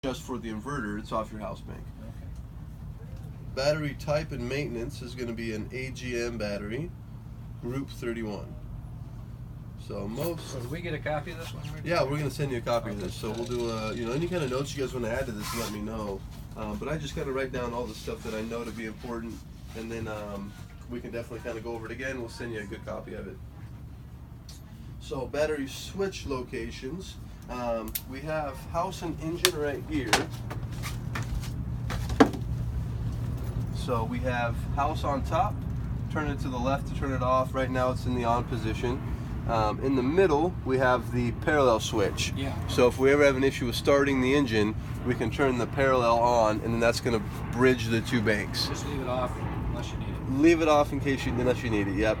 just for the inverter, it's off your house bank. Okay. Battery type and maintenance is going to be an AGM battery, group 31. So do we get a copy of this one? Yeah, we're going to send you a copy of this. So we'll do any kind of notes you guys want to add to this, let me know. But I just kind of write down all the stuff that I know to be important, and then we can definitely kind of go over it again. We'll send you a good copy of it. So battery switch locations. We have house and engine right here. So we have house on top. Turn it to the left to turn it off. Right now it's in the on position. In the middle we have the parallel switch. Yeah. So if we ever have an issue with starting the engine, we can turn the parallel on, and then that's going to bridge the two banks. Just leave it off unless you need it. Leave it off unless you need it. Yep.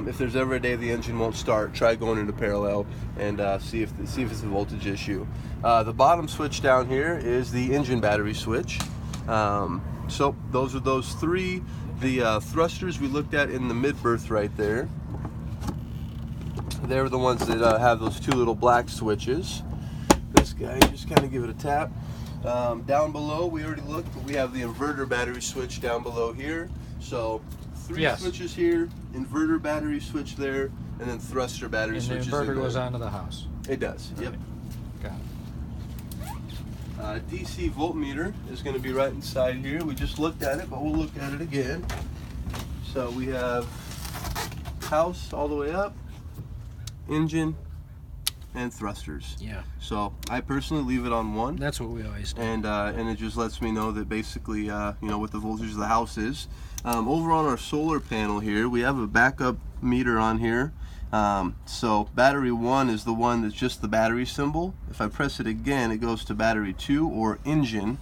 If there's ever a day the engine won't start, try going into parallel and see if it's a voltage issue. The bottom switch down here is the engine battery switch. So those are those three. The thrusters we looked at in the mid berth right there. They're the ones that have those two little black switches. This guy, just kind of give it a tap. Down below, we already looked, but we have the inverter battery switch down below here. So three switches here, inverter battery switch there, and then thruster battery switches. And the inverter goes onto the house. It does. Yep. Got it. DC voltmeter is going to be right inside here. We just looked at it, but we'll look at it again. So we have house all the way up, engine, and thrusters. Yeah. So I personally leave it on 1. That's what we always do. And it just lets me know that basically what the voltage of the house is. Over on our solar panel here, we have a backup meter on here. So battery 1 is the one that's just the battery symbol. If I press it again, it goes to battery 2 or engine.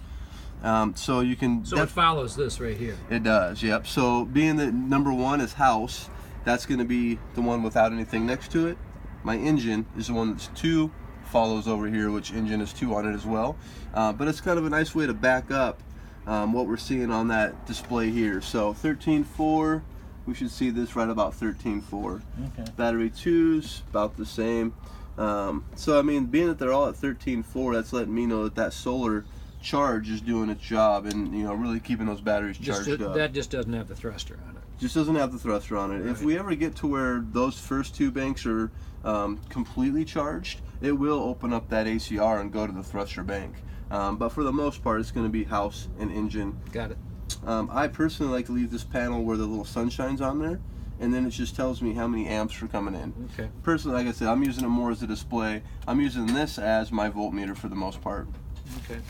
So you can. So it follows this right here. It does. Yep. So being that number 1 is house, that's going to be the one without anything next to it. My engine is the one that's 2, follows over here, which engine is 2 on it as well. But it's kind of a nice way to back up what we're seeing on that display here. So 13.4, we should see this right about 13.4. Okay. Battery 2's about the same. So I mean, being that they're all at 13.4, that's letting me know that that solar charge is doing its job, and really keeping those batteries charged up. That just doesn't have the thruster on it. Just doesn't have the thruster on it. Right. If we ever get to where those first 2 banks are completely charged, it will open up that ACR and go to the thruster bank. But for the most part, it's going to be house and engine. Got it. I personally like to leave this panel where the little sunshine's on there, and then it just tells me how many amps are coming in. Okay. Personally, like I said, I'm using it more as a display. I'm using this as my voltmeter for the most part. Okay.